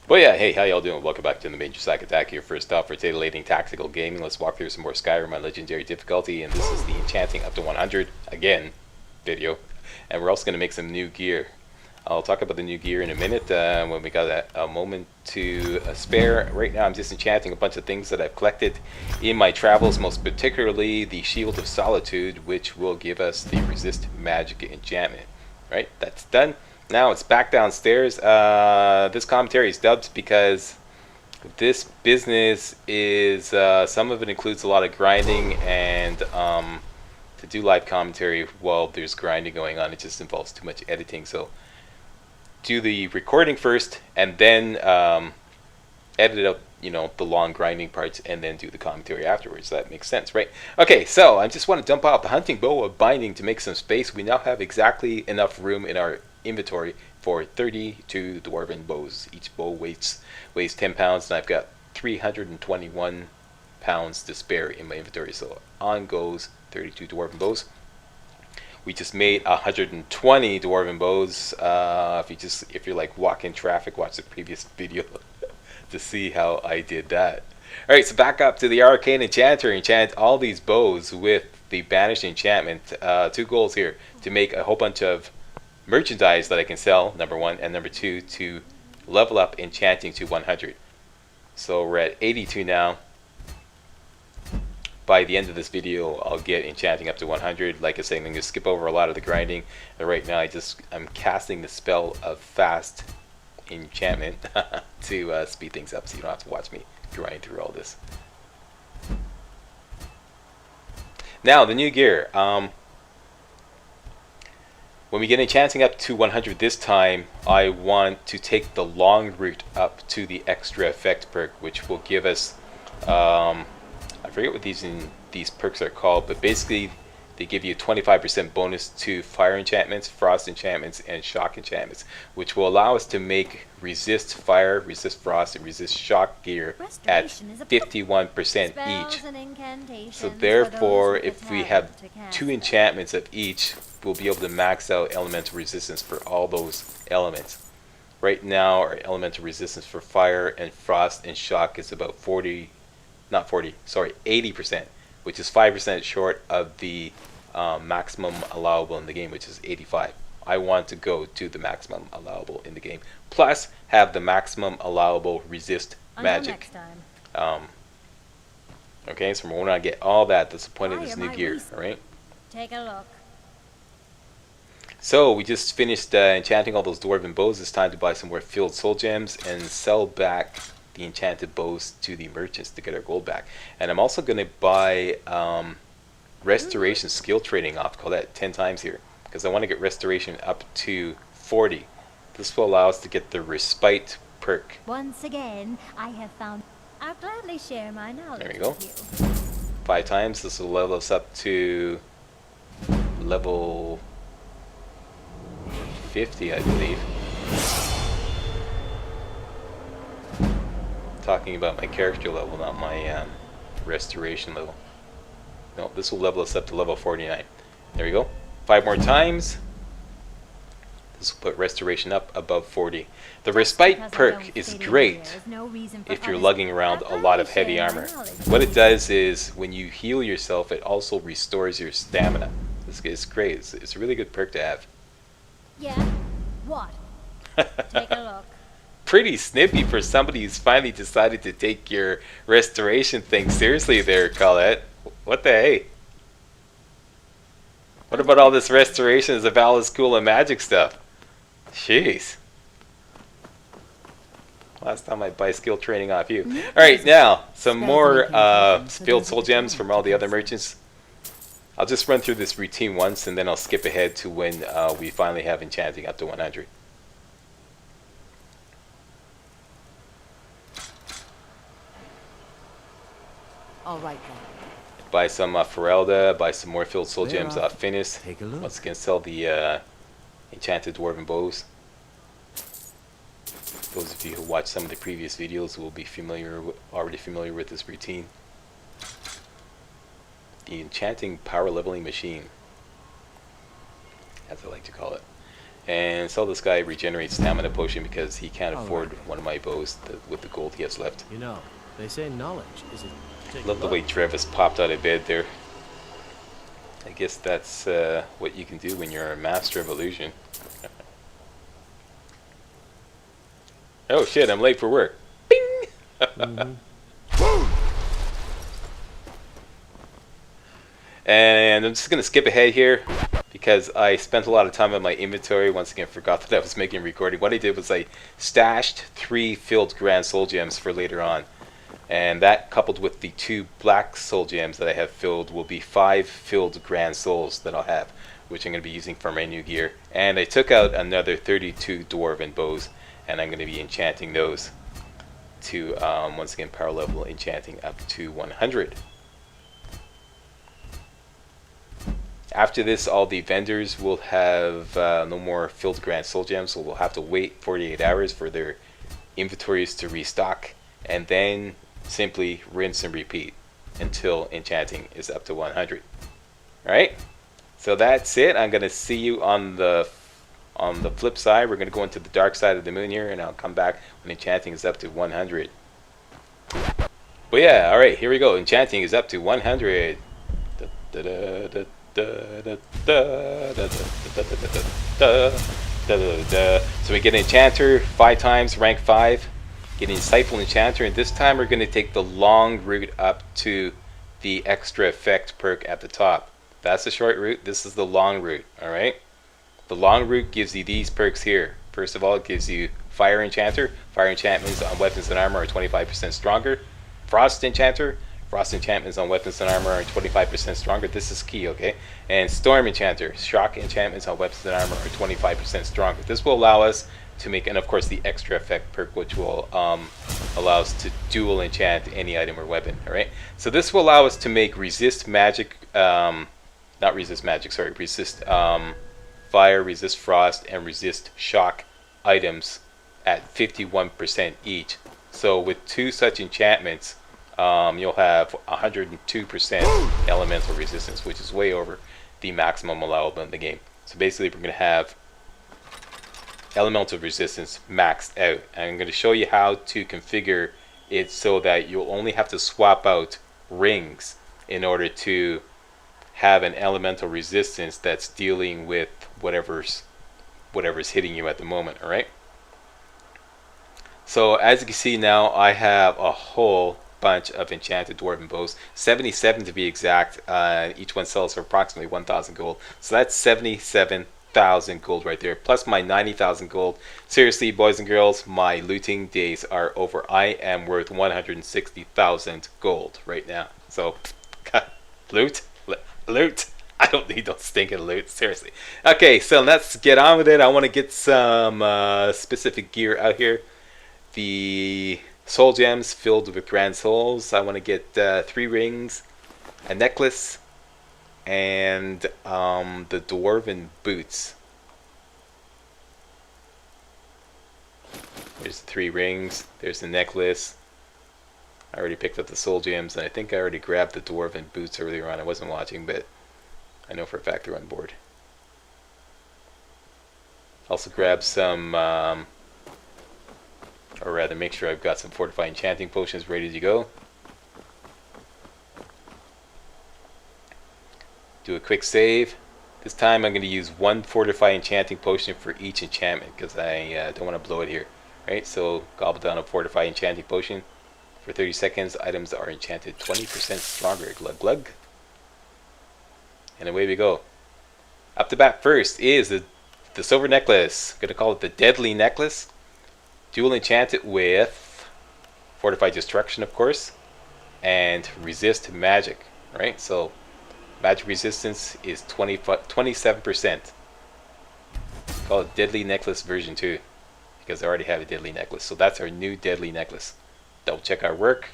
But yeah, hey, how y'all doing? Welcome back to the MajorSlackAttack here. First off, for titillating tactical gaming, let's walk through some more Skyrim on legendary difficulty, and this is the Enchanting up to 100 again video. And we're also going to make some new gear. I'll talk about the new gear in a minute when we got a moment to spare. Right now I'm just enchanting a bunch of things that I've collected in my travels, most particularly the Shield of Solitude, which will give us the Resist Magic enchantment. Right, that's done. Now it's back downstairs. This commentary is dubbed because this business is, some of it includes a lot of grinding, and to do live commentary while there's grinding going on, it just involves too much editing. So do the recording first and then edit out, the long grinding parts, and then do the commentary afterwards. That makes sense, right? Okay, so I just want to dump out the hunting bow of binding to make some space. We now have exactly enough room in our inventory for 32 dwarven bows. Each bow weighs 10 pounds, and I've got 321 pounds to spare in my inventory. So on goes 32 dwarven bows. We just made 120 dwarven bows. If you're like walking traffic, watch the previous video to see how I did that. All right, so back up to the arcane enchanter. Enchant all these bows with the banished enchantment. Two goals here: to make a whole bunch of merchandise that I can sell, number one, and number two, to level up enchanting to 100. So we're at 82 now. By the end of this video, I'll get enchanting up to 100. Like I said, I'm going to skip over a lot of the grinding. But right now, I'm casting the spell of fast enchantment to speed things up, so you don't have to watch me grind through all this. Now, the new gear. When we get enchanting up to 100 this time, I want to take the long route up to the extra effect perk, which will give us, I forget what these perks are called, but basically they give you a 25% bonus to fire enchantments, frost enchantments, and shock enchantments, which will allow us to make resist fire, resist frost, and resist shock gear at 51% each. So therefore, if we have 2 enchantments of each, we'll be able to max out elemental resistance for all those elements. Right now, our elemental resistance for fire and frost and shock is about 80%, which is 5% short of the maximum allowable in the game, which is 85. I want to go to the maximum allowable in the game, plus have the maximum allowable resist magic. Okay, so we want to get all that. That's the point of this new gear, all right? Take a look. So we just finished enchanting all those dwarven bows. It's time to buy some more field soul gems and sell back the enchanted bows to the merchants to get our gold back. And I'm also going to buy restoration skill trading off Colette 10 times here, because I want to get restoration up to 40. This will allow us to get the respite perk. Once again, I have found. I'll gladly share my knowledge. There we go. With you. 5 times. This will level us up to level 50, I believe. Talking about my character level, not my restoration level. No, this will level us up to level 49. There we go. 5 more times. This will put restoration up above 40. The respite perk is great if you're lugging around a lot of heavy armor. What it does is, when you heal yourself, it also restores your stamina. It's great. It's a really good perk to have. Yeah? What? Take a look. Pretty snippy for somebody who's finally decided to take your restoration thing seriously there, Colette. What the hey? What about all this restorations of Alice Cool and magic stuff? Jeez. Last time I buy skill training off you. Alright, now, some more field soul gems from all the other merchants. I'll just run through this routine once, and then I'll skip ahead to when we finally have enchanting up to 100. All right then. Buy some Ferelda, buy some more field soul gems off Finis. Take a look. Once again, sell the enchanted dwarven bows. Those of you who watched some of the previous videos will be already familiar with this routine. The enchanting power leveling machine, as I like to call it. And so this guy regenerates stamina potion because he can't All afford right. one of my bows with the gold he has left. You know, they say knowledge is a... Take a Love the look. way Trevis popped out of bed there. I guess that's what you can do when you're a master of illusion. Oh shit, I'm late for work. Bing! And I'm just going to skip ahead here because I spent a lot of time on my inventory. Once again, forgot that I was making a recording. What I did was I stashed 3 filled grand soul gems for later on. And that, coupled with the 2 black soul gems that I have filled, will be 5 filled grand souls that I'll have, which I'm going to be using for my new gear. And I took out another 32 dwarven bows, and I'm going to be enchanting those to, once again, power level enchanting up to 100. After this, all the vendors will have no more filled grand soul gems, so we'll have to wait 48 hours for their inventories to restock, and then simply rinse and repeat until enchanting is up to 100. Alright, so that's it. I'm going to see you on the flip side. We're going to go into the dark side of the moon here, and I'll come back when enchanting is up to 100. But yeah, alright, here we go. Enchanting is up to 100. So we get an enchanter 5 times, rank 5. Getting Insightful Enchanter, and this time we're going to take the long route up to the extra effect perk at the top. That's the short route. This is the long route. Alright? The long route gives you these perks here. First of all, it gives you Fire Enchanter. Fire enchantments on weapons and armor are 25% stronger. Frost Enchanter. Frost enchantments on weapons and armor are 25% stronger. This is key, okay? And Storm Enchanter. Shock enchantments on weapons and armor are 25% stronger. This will allow us to make, and of course the extra effect perk, which will allow us to dual enchant any item or weapon. Alright, so this will allow us to make resist magic, resist fire, resist frost, and resist shock items at 51% each. So with 2 such enchantments, you'll have 102% elemental resistance, which is way over the maximum allowable in the game. So basically we're going to have elemental resistance maxed out. And I'm going to show you how to configure it so that you'll only have to swap out rings in order to have an elemental resistance that's dealing with whatever's hitting you at the moment. Alright, so as you can see now, I have a whole bunch of enchanted dwarven bows, 77 to be exact. Each one sells for approximately 1,000 gold, so that's 77,000 gold right there, plus my 90,000 gold. Seriously, boys and girls, my looting days are over. I am worth 160,000 gold right now. So loot. I don't need no stinking loot, seriously. Okay, so let's get on with it. I want to get some specific gear out here. The soul gems filled with grand souls. I want to get 3 rings, a necklace, and the dwarven boots. There's the 3 rings. There's the necklace. I already picked up the soul gems, and I think I already grabbed the dwarven boots earlier on. I wasn't watching, but I know for a fact they're on board. Also grab some, or rather make sure I've got some fortified enchanting potions ready to go. Do a quick save. This time I'm going to use 1 fortified enchanting potion for each enchantment because I don't want to blow it here. Right, so gobble down a fortified enchanting potion. For 30 seconds, items are enchanted 20% stronger. Glug glug. And away we go. Up the bat first is the silver necklace. I'm going to call it the deadly necklace. Dual enchant it with fortified destruction, of course, and resist magic. Right, so magic resistance is 27%. Call it deadly necklace version 2 because I already have a deadly necklace. So that's our new deadly necklace. Double check our work.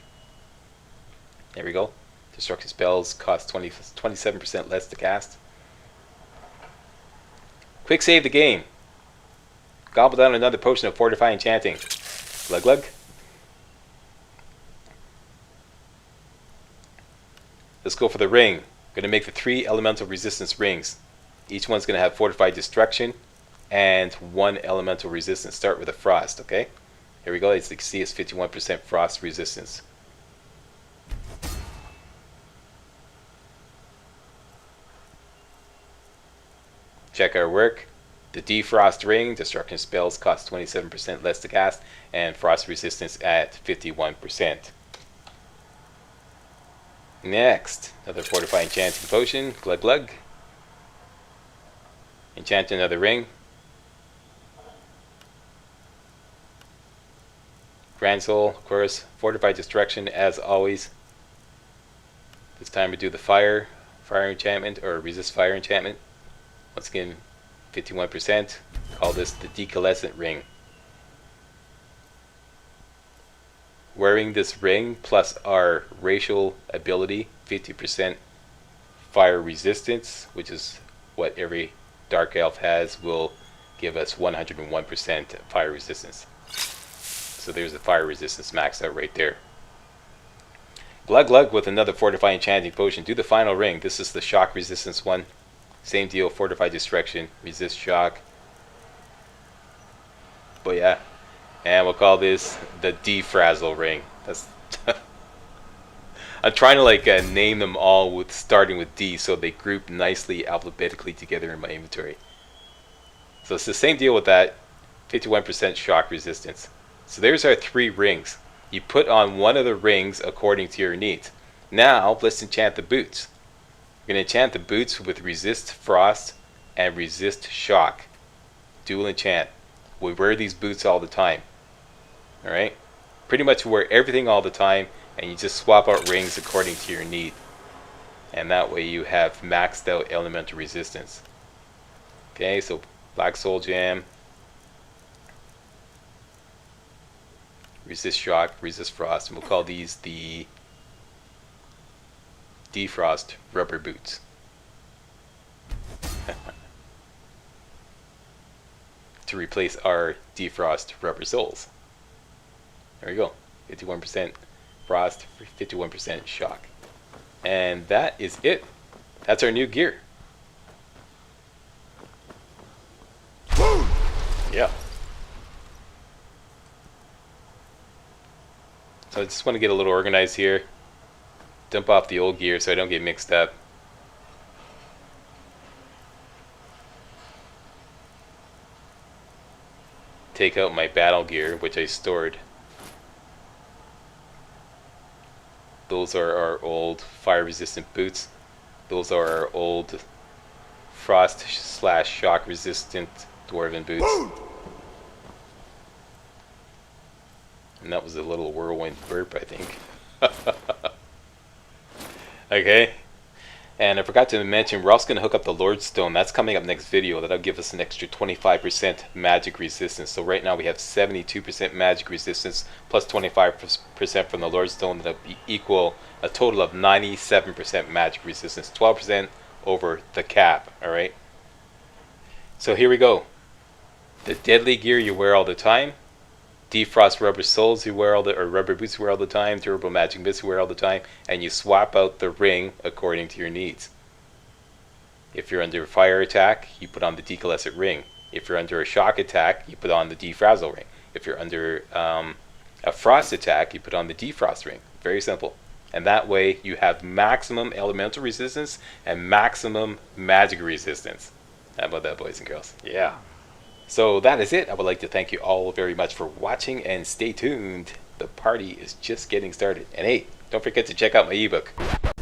There we go. Destruction spells cost 27% less to cast. Quick save the game. Gobble down another potion of fortify enchanting. Glug glug. Let's go for the ring. I'm going to make the 3 elemental resistance rings. Each one's going to have fortified destruction, and 1 elemental resistance. Start with a frost, okay? Here we go. As you can see, it's 51% frost resistance. Check our work. The defrost ring, destruction spells cost 27% less to cast, and frost resistance at 51%. Next, another fortifying enchanting potion, glug glug. Enchant another ring. Grand Soul, of course, fortified destruction as always. This time we do the fire enchantment, or resist fire enchantment. Once again, 51%. Call this the decalescent ring. Wearing this ring plus our racial ability, 50% fire resistance, which is what every dark elf has, will give us 101% fire resistance. So there's the fire resistance maxed out right there. Glug glug with another fortifying enchanting potion. Do the final ring. This is the shock resistance one. Same deal, fortified destruction, resist shock. But yeah, and we'll call this the defrazzle ring. That's I'm trying to like name them all with starting with D, so they group nicely alphabetically together in my inventory. So it's the same deal with that, 51% shock resistance. So there's our 3 rings. You put on one of the rings according to your needs. Now let's enchant the boots. We're going to enchant the boots with resist frost and resist shock. Dual enchant. We wear these boots all the time. Alright? Pretty much wear everything all the time, and you just swap out rings according to your need. And that way you have maxed out elemental resistance. Okay, so Black Soul Jam. Resist shock, resist frost, and we'll call these the defrost rubber boots. To replace our defrost rubber soles. There we go. 51% frost, 51% shock. And that is it. That's our new gear. Yeah. So I just want to get a little organized here. Dump off the old gear so I don't get mixed up. Take out my battle gear, which I stored. Those are our old fire resistant boots. Those are our old frost / shock resistant dwarven boots. And that was a little whirlwind burp, I think. Okay. And I forgot to mention, we're also going to hook up the Lord Stone. That's coming up next video. That'll give us an extra 25% magic resistance. So right now we have 72% magic resistance plus 25% from the Lord Stone. That'll equal a total of 97% magic resistance. 12% over the cap. Alright. So here we go. The deadly gear you wear all the time. Defrost rubber soles you wear all the, or rubber boots you wear all the time, durable magic boots you wear all the time, and you swap out the ring according to your needs. If you're under a fire attack, you put on the decalescent ring. If you're under a shock attack, you put on the defrazzle ring. If you're under a frost attack, you put on the defrost ring. Very simple. And that way you have maximum elemental resistance and maximum magic resistance. How about that, boys and girls? Yeah. So that is it. I would like to thank you all very much for watching, and stay tuned. The party is just getting started. And hey, don't forget to check out my ebook.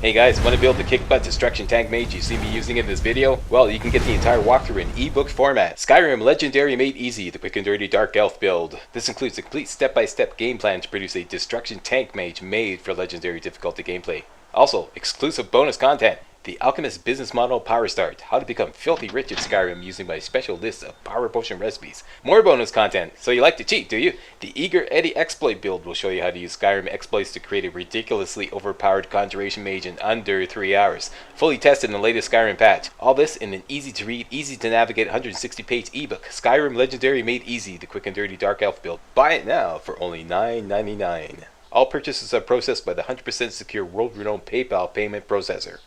Hey guys, want to build the kick butt destruction tank mage you see me using in this video? Well, you can get the entire walkthrough in ebook format. Skyrim Legendary Made Easy, the quick and dirty dark elf build. This includes a complete step-by-step game plan to produce a destruction tank mage made for legendary difficulty gameplay. Also, exclusive bonus content. The Alchemist Business Model Power Start. How to become filthy rich in Skyrim using my special list of power potion recipes. More bonus content. So you like to cheat, do you? The Eager Eddie exploit build will show you how to use Skyrim exploits to create a ridiculously overpowered conjuration mage in under 3 hours. Fully tested in the latest Skyrim patch. All this in an easy to read, easy to navigate 160-page ebook. Skyrim Legendary Made Easy, the quick and dirty dark elf build. Buy it now for only $9.99. All purchases are processed by the 100% secure world-renowned PayPal payment processor.